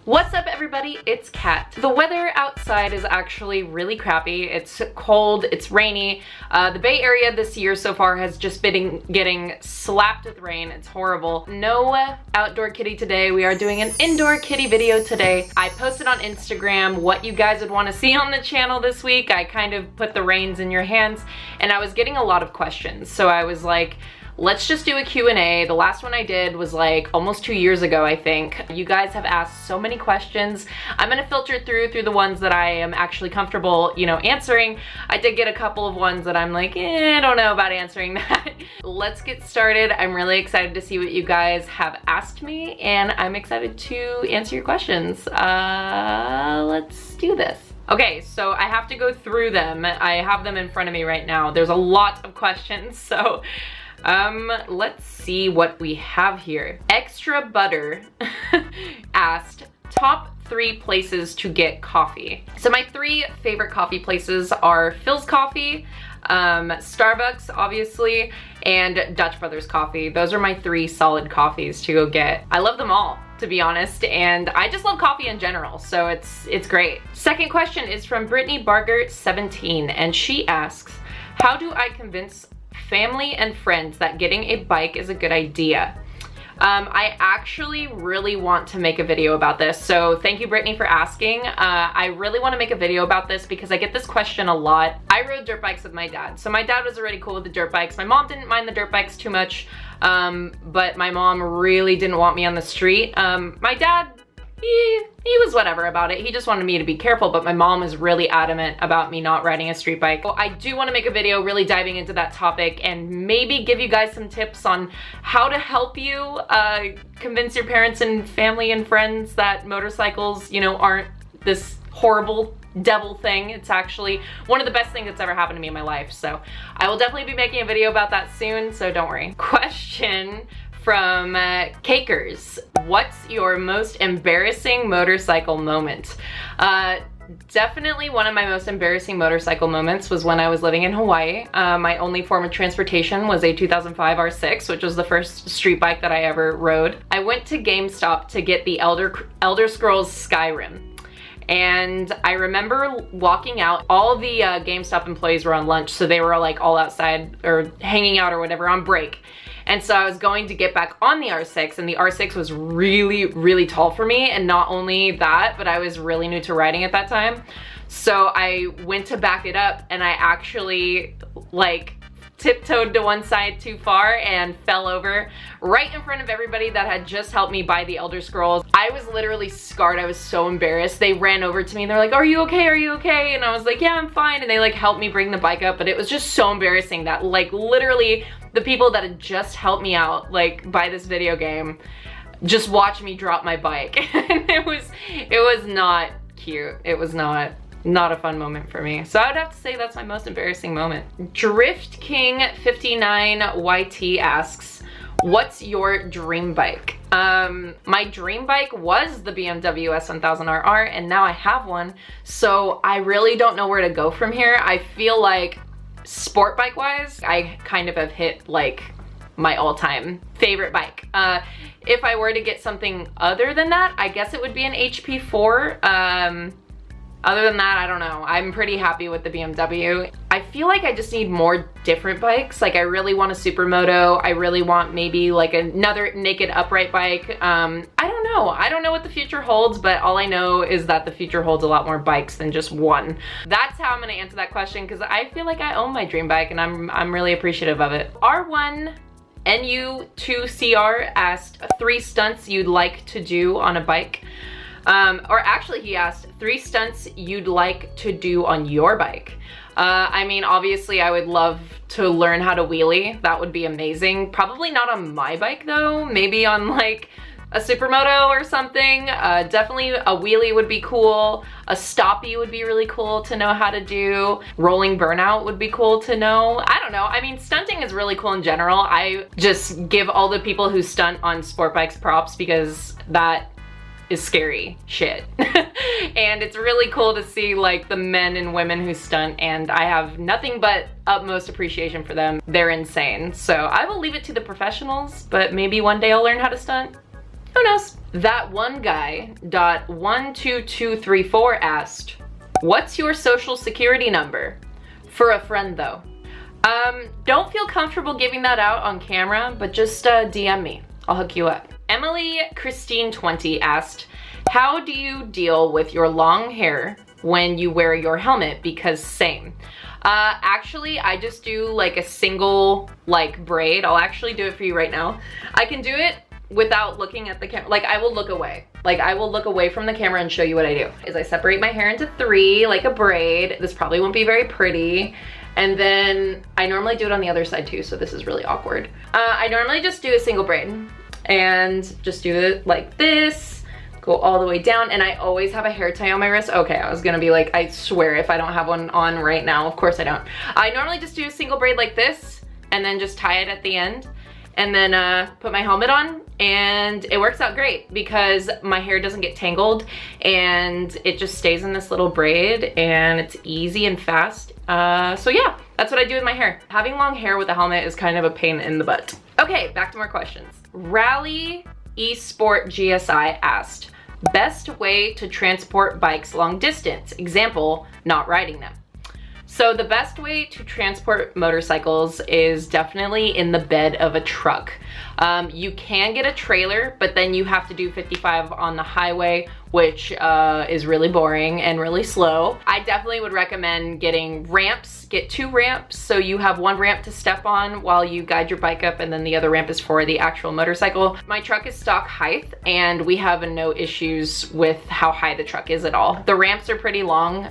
What's up everybody, it's Kat. The weather outside is actually really crappy. It's cold, it's rainy. The Bay Area this year so far has just been getting slapped with rain. It's horrible. No outdoor kitty today. We are doing an indoor kitty video today. I posted on Instagram what you guys would want to see on the channel this week. I kind of put the reins in your hands and I was getting a lot of questions. So I was like, let's just do a Q&A. The last one I did was like almost 2 years ago, I think. You guys have asked so many questions. I'm gonna filter through the ones that I am actually comfortable, answering. I did get a couple of ones that I'm like, I don't know about answering that. Let's get started. I'm really excited to see what you guys have asked me and I'm excited to answer your questions. Let's do this. Okay, so I have to go through them. I have them in front of me right now. There's a lot of questions, so let's see what we have here. Extra Butter asked, top 3 places to get coffee. So my 3 favorite coffee places are Phil's Coffee, Starbucks, obviously, and Dutch Brothers Coffee. Those are my 3 solid coffees to go get. I love them all, to be honest, and I just love coffee in general, so it's great. Second question is from Brittany Barger 17, and she asks, how do I convince family and friends that getting a bike is a good idea? I actually really want to make a video about this, so thank you Brittany for asking. I really want to make a video about this because I get this question a lot. I rode dirt bikes with my dad, so my dad was already cool with the dirt bikes. My mom didn't mind the dirt bikes too much, but my mom really didn't want me on the street. My dad, he was whatever about it. He just wanted me to be careful, but my mom is really adamant about me not riding a street bike. Well, I do want to make a video really diving into that topic and maybe give you guys some tips on how to help you convince your parents and family and friends that motorcycles, aren't this horrible devil thing. It's actually one of the best things that's ever happened to me in my life. So I will definitely be making a video about that soon, so don't worry. Question from Cakers. What's your most embarrassing motorcycle moment? Definitely one of my most embarrassing motorcycle moments was when I was living in Hawaii. My only form of transportation was a 2005 R6, which was the first street bike that I ever rode. I went to GameStop to get the Elder Scrolls Skyrim. And I remember walking out, all the GameStop employees were on lunch, so they were like all outside or hanging out or whatever on break. And so I was going to get back on the R6, and the R6 was really, really tall for me. And not only that, but I was really new to riding at that time. So I went to back it up and I actually tiptoed to one side too far and fell over right in front of everybody that had just helped me buy the Elder Scrolls. I was literally scarred. I was so embarrassed. They ran over to me and they're like, are you okay? Are you okay? And I was like, yeah, I'm fine. And they helped me bring the bike up, but it was just so embarrassing that literally the people that had just helped me out buy this video game just watched me drop my bike. And it was not cute. It was not a fun moment for me. So I would have to say that's my most embarrassing moment. Drift King 59 YT asks, what's your dream bike? My dream bike was the BMW S1000RR and now I have one. So I really don't know where to go from here. I feel like sport bike wise, I kind of have hit my all-time favorite bike. If I were to get something other than that, I guess it would be an HP4. Other than that, I don't know. I'm pretty happy with the BMW. I feel like I just need more different bikes. I really want a supermoto. I really want maybe another naked upright bike. I don't know. I don't know what the future holds, but all I know is that the future holds a lot more bikes than just one. That's how I'm gonna answer that question because I feel like I own my dream bike and I'm really appreciative of it. R1 NU2CR asked 3 stunts you'd like to do on a bike. Or actually he asked 3 stunts you'd like to do on your bike. I mean, obviously I would love to learn how to wheelie. That would be amazing. Probably not on my bike though. Maybe on a supermoto or something. Definitely a wheelie would be cool. A stoppie would be really cool to know how to do. Rolling burnout would be cool to know. I don't know. I mean, stunting is really cool in general. I just give all the people who stunt on sport bikes props because that is scary shit. And it's really cool to see the men and women who stunt, and I have nothing but utmost appreciation for them. They're insane. So I will leave it to the professionals, but maybe one day I'll learn how to stunt. Who knows? That one guy, .12234 asked, what's your social security number? For a friend though. Don't feel comfortable giving that out on camera, but just DM me. I'll hook you up. Emily Christine 20 asked, how do you deal with your long hair when you wear your helmet? Because same. Actually, I just do like a single like braid. I'll actually do it for you right now. I can do it without looking at the camera. Like I will look away. Like I will look away from the camera and show you what I do. Is I separate my hair into 3 like a braid. This probably won't be very pretty. And then I normally do it on the other side too, so this is really awkward. I normally just do a single braid and just do it like this, go all the way down, and I always have a hair tie on my wrist. Okay, I was gonna be like, I swear if I don't have one on right now, of course I don't. I normally just do a single braid like this and then just tie it at the end and then put my helmet on, and it works out great because my hair doesn't get tangled and it just stays in this little braid and it's easy and fast. So yeah, that's what I do with my hair. Having long hair with a helmet is kind of a pain in the butt. Okay, back to more questions. Rally Esport GSI asked, best way to transport bikes long distance? Example, not riding them. So the best way to transport motorcycles is definitely in the bed of a truck. You can get a trailer, but then you have to do 55 on the highway, which is really boring and really slow. I definitely would recommend getting ramps. Get 2 ramps, so you have 1 ramp to step on while you guide your bike up, and then the other ramp is for the actual motorcycle. My truck is stock height, and we have no issues with how high the truck is at all. The ramps are pretty long,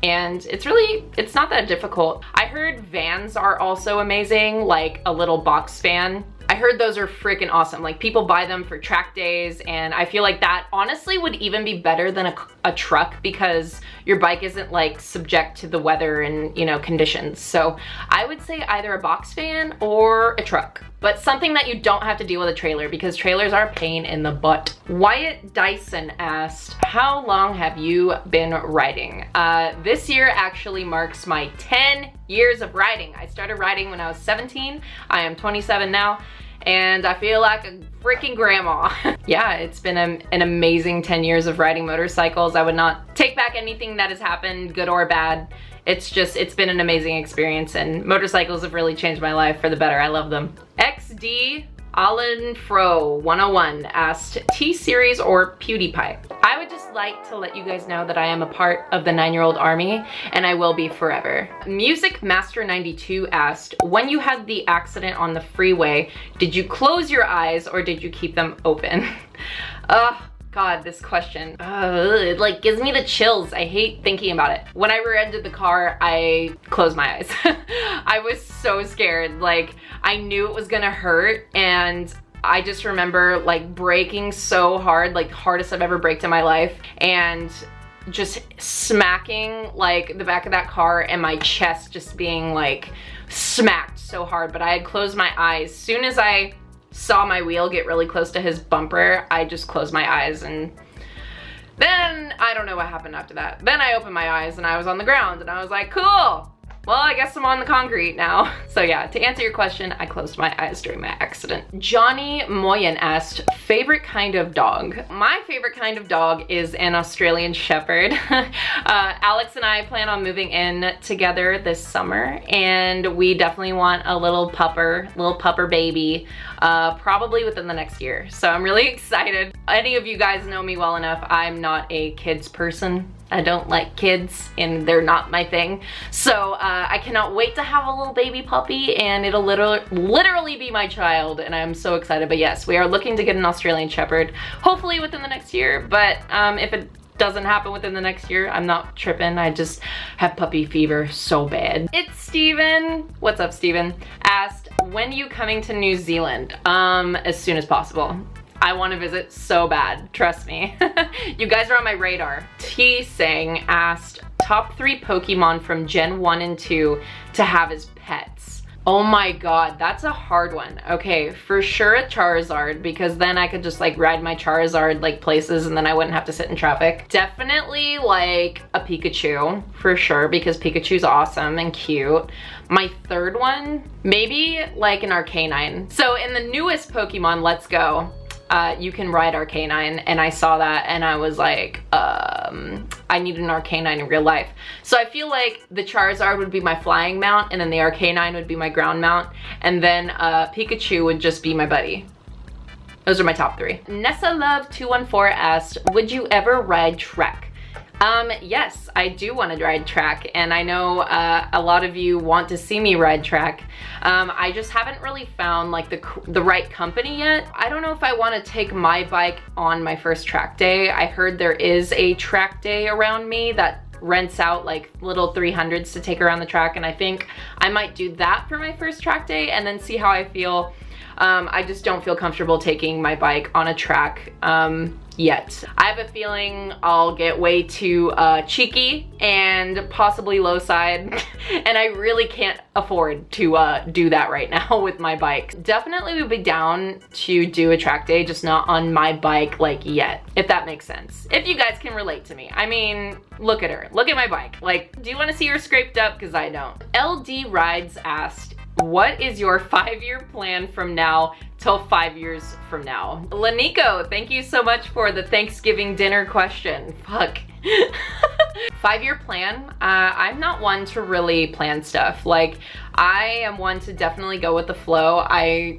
and it's not that difficult. I heard vans are also amazing, like a little box van. I heard those are freaking awesome. Like people buy them for track days, and I feel like that honestly would even be better than a truck because your bike isn't like subject to the weather and, you know, conditions. So I would say either a box van or a truck, but something that you don't have to deal with a trailer because trailers are a pain in the butt. Wyatt Dyson asked, how long have you been riding? This year actually marks my 10 years of riding. I started riding when I was 17. I am 27 now, and I feel like a freaking grandma. Yeah, it's been an amazing 10 years of riding motorcycles. I would not take back anything that has happened, good or bad. It's been an amazing experience, and motorcycles have really changed my life for the better. I love them. XD Alan Fro 101 asked, T-Series or PewDiePie? I would just like to let you guys know that I am a part of the 9-year-old army, and I will be forever. Music Master 92 asked, when you had the accident on the freeway, did you close your eyes or did you keep them open? God, this question, it like gives me the chills. I hate thinking about it. When I rear-ended the car, I closed my eyes. I was so scared. Like, I knew it was gonna hurt, and I just remember like braking so hard, like hardest I've ever braked in my life, and just smacking like the back of that car and my chest just being like smacked so hard. But I had closed my eyes. As soon as I saw my wheel get really close to his bumper, I just closed my eyes, and then I don't know what happened after that. Then I opened my eyes and I was on the ground, and I was like, cool. Well, I guess I'm on the concrete now. So yeah, to answer your question, I closed my eyes during my accident. Johnny Moyen asked, favorite kind of dog? My favorite kind of dog is an Australian Shepherd. Alex and I plan on moving in together this summer, and we definitely want a little pupper baby, probably within the next year. So I'm really excited. Any of you guys know me well enough, I'm not a kids person. I don't like kids, and they're not my thing. So I cannot wait to have a little baby puppy, and it'll literally be my child, and I'm so excited. But yes, we are looking to get an Australian Shepherd, hopefully within the next year. But if it doesn't happen within the next year, I'm not tripping. I just have puppy fever so bad. It's Steven. What's up, Steven? Asked, when are you coming to New Zealand? As soon as possible. I want to visit so bad, trust me. You guys are on my radar. T-Sang asked, top 3 Pokemon from Gen 1 and 2 to have as pets. Oh my god, that's a hard one. Okay, for sure a Charizard, because then I could just like ride my Charizard like places and then I wouldn't have to sit in traffic. Definitely like a Pikachu, for sure, because Pikachu's awesome and cute. My third one, maybe like an Arcanine. So in the newest Pokemon Let's Go, you can ride our canine, and I saw that and I was like, I need an Arcanine in real life. So I feel like the Charizard would be my flying mount, and then the Arcanine would be my ground mount, and then Pikachu would just be my buddy. Those are my top 3. Nessa Love 214 asked, would you ever ride Trek? Yes, I do want to ride track, and I know a lot of you want to see me ride track. I just haven't really found like the right company yet. I don't know if I want to take my bike on my first track day. I heard there is a track day around me that rents out like little 300s to take around the track, and I think I might do that for my first track day and then see how I feel. I just don't feel comfortable taking my bike on a track yet. I have a feeling I'll get way too cheeky and possibly low side, and I really can't afford to do that right now with my bike. Definitely would be down to do a track day, just not on my bike like yet, if that makes sense. If you guys can relate to me. I mean, look at her, look at my bike. Like, do you want to see her scraped up? Because I don't. LD Rides asked, what is your 5-year plan from now till 5 years from now? Lanico, thank you so much for the Thanksgiving dinner question. Fuck. 5-year plan? I'm not one to really plan stuff. Like, I am one to definitely go with the flow. I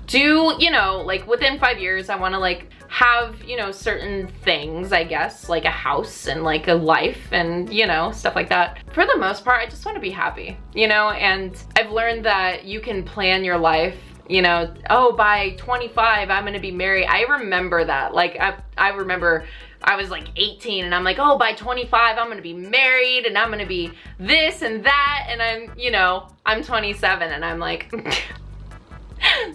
do, you know, like within 5 years, I want to like have, you know, certain things, I guess, like a house and like a life and, you know, stuff like that. For the most part, I just want to be happy, you know, and I've learned that you can plan your life, you know, oh, by 25, I'm going to be married. I remember that. Like, I remember I was like 18 and I'm like, oh, by 25, I'm going to be married and I'm going to be this and that. And I'm, you know, I'm 27 and I'm like,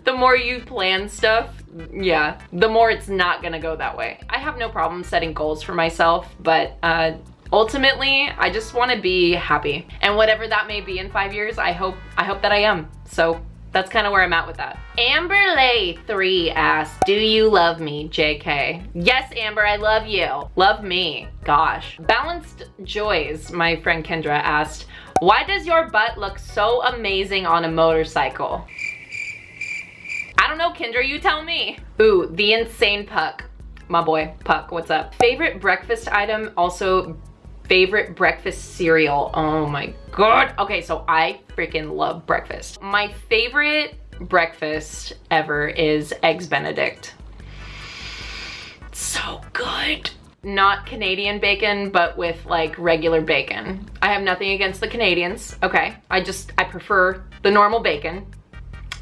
the more you plan stuff, yeah, the more it's not gonna go that way. I have no problem setting goals for myself, but ultimately, I just wanna be happy. And whatever that may be in 5 years, I hope that I am. So that's kind of where I'm at with that. Amberlay3 asked, do you love me, JK? Yes, Amber, I love you. Love me, gosh. Balanced Joys, my friend Kendra asked, why does your butt look so amazing on a motorcycle? I don't know, Kendra, you tell me. Ooh, the insane Puck. My boy, Puck, what's up? Favorite breakfast item, also favorite breakfast cereal. Oh my God. Okay, so I freaking love breakfast. My favorite breakfast ever is Eggs Benedict. So good. Not Canadian bacon, but with like regular bacon. I have nothing against the Canadians, okay? I prefer the normal bacon.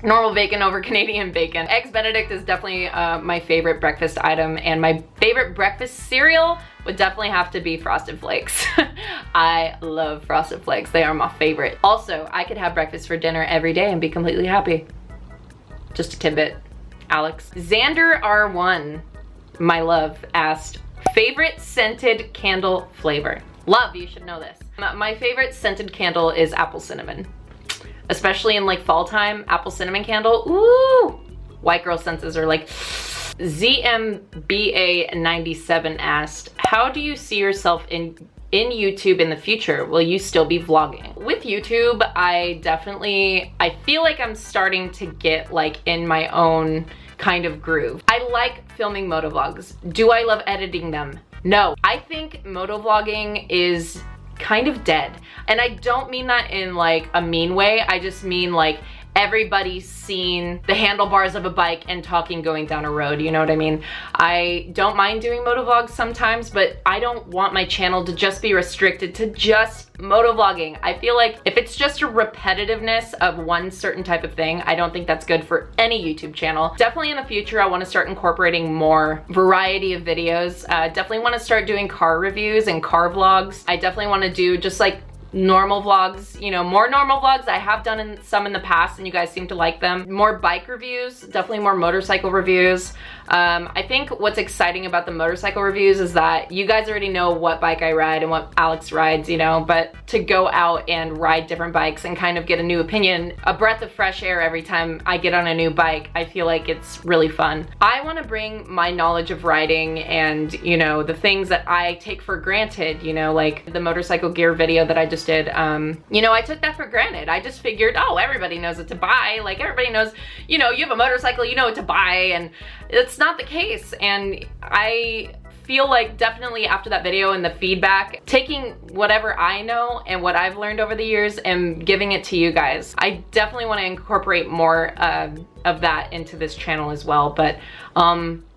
Normal bacon over Canadian bacon. Eggs Benedict is definitely my favorite breakfast item, and my favorite breakfast cereal would definitely have to be Frosted Flakes. I love Frosted Flakes. They are my favorite. Also, I could have breakfast for dinner every day and be completely happy. Just a tidbit, Alex. Xander R1, my love, asked, favorite scented candle flavor? Love, you should know this. My favorite scented candle is apple cinnamon. Especially in like fall time, apple cinnamon candle, ooh! White girl senses are like, ZMBA97 asked, how do you see yourself in YouTube in the future? Will you still be vlogging? With YouTube, I feel like I'm starting to get like in my own kind of groove. I like filming motovlogs. Do I love editing them? No. I think motovlogging is kind of dead. And I don't mean that in like a mean way. I just mean like everybody's seen the handlebars of a bike and talking going down a road, you know what I mean? I don't mind doing motovlogs sometimes, but I don't want my channel to just be restricted to just motovlogging. I feel like if it's just a repetitiveness of one certain type of thing, I don't think that's good for any YouTube channel. Definitely in the future, I want to start incorporating more variety of videos. Definitely want to start doing car reviews and car vlogs. I definitely want to do just like normal vlogs, you know, more normal vlogs. I have done some in the past and you guys seem to like them. More bike reviews, definitely more motorcycle reviews. I think what's exciting about the motorcycle reviews is that you guys already know what bike I ride and what Alex rides, you know, but to go out and ride different bikes and kind of get a new opinion, a breath of fresh air every time I get on a new bike, I feel like it's really fun. I want to bring my knowledge of riding and, you know, the things that I take for granted, you know, like the motorcycle gear video that I just did. You know, I took that for granted. I just figured, oh, everybody knows what to buy. Like everybody knows, you know, you have a motorcycle, you know what to buy, and it's that's not the case. And I feel like definitely after that video and the feedback, taking whatever I know and what I've learned over the years and giving it to you guys. I definitely want to incorporate more of that into this channel as well. But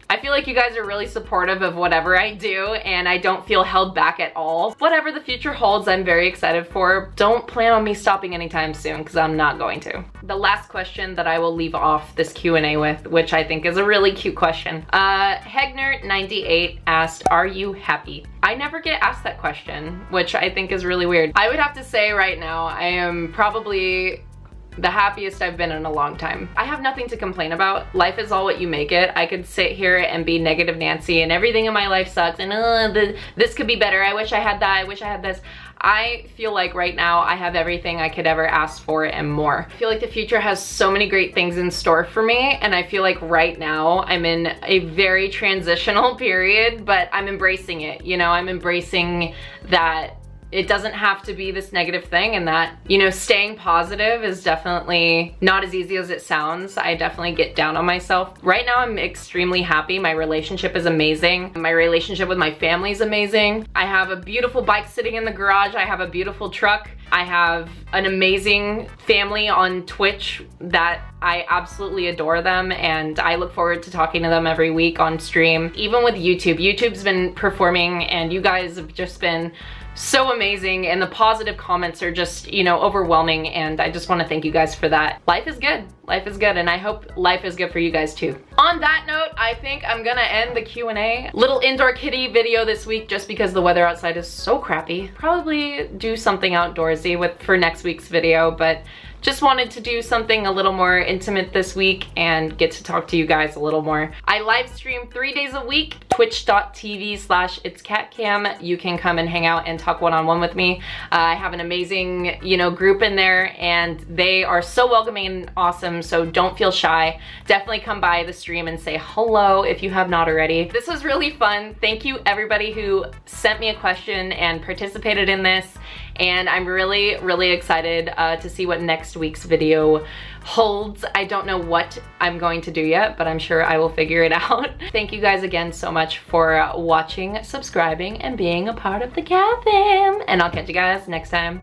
I feel like you guys are really supportive of whatever I do, and I don't feel held back at all. Whatever the future holds, I'm very excited for. Don't plan on me stopping anytime soon, because I'm not going to. The last question that I will leave off this Q&A with, which I think is a really cute question. Hegner98 asked, are you happy? I never get asked that question, which I think is really weird. I would have to say right now, I am probably the happiest I've been in a long time. I have nothing to complain about. Life is all what you make it. I could sit here and be negative Nancy and everything in my life sucks and this could be better. I wish I had that. I wish I had this. I feel like right now I have everything I could ever ask for and more. I feel like the future has so many great things in store for me, and I feel like right now I'm in a very transitional period, but I'm embracing it. You know, I'm embracing that it doesn't have to be this negative thing, and that, you know, staying positive is definitely not as easy as it sounds. I definitely get down on myself. Right now I'm extremely happy. My relationship is amazing. My relationship with my family is amazing. I have a beautiful bike sitting in the garage. I have a beautiful truck. I have an amazing family on Twitch that I absolutely adore them, and I look forward to talking to them every week on stream. Even with YouTube, YouTube's been performing, and you guys have just been so amazing, and the positive comments are just, you know, overwhelming, and I just want to thank you guys for that. Life is good. Life is good, and I hope life is good for you guys too. On that note, I think I'm gonna end the Q&A. Little indoor kitty video this week just because the weather outside is so crappy. Probably do something outdoorsy for next week's video, but just wanted to do something a little more intimate this week and get to talk to you guys a little more. I live stream 3 days a week, twitch.tv/ItsKatKam. You can come and hang out and talk one-on-one with me. I have an amazing, you know, group in there, and they are so welcoming and awesome, so don't feel shy. Definitely come by the stream and say hello if you have not already. This was really fun. Thank you everybody who sent me a question and participated in this. And I'm really, really excited to see what next week's video holds. I don't know what I'm going to do yet, but I'm sure I will figure it out. Thank you guys again so much for watching, subscribing, and being a part of the Kat fam. And I'll catch you guys next time.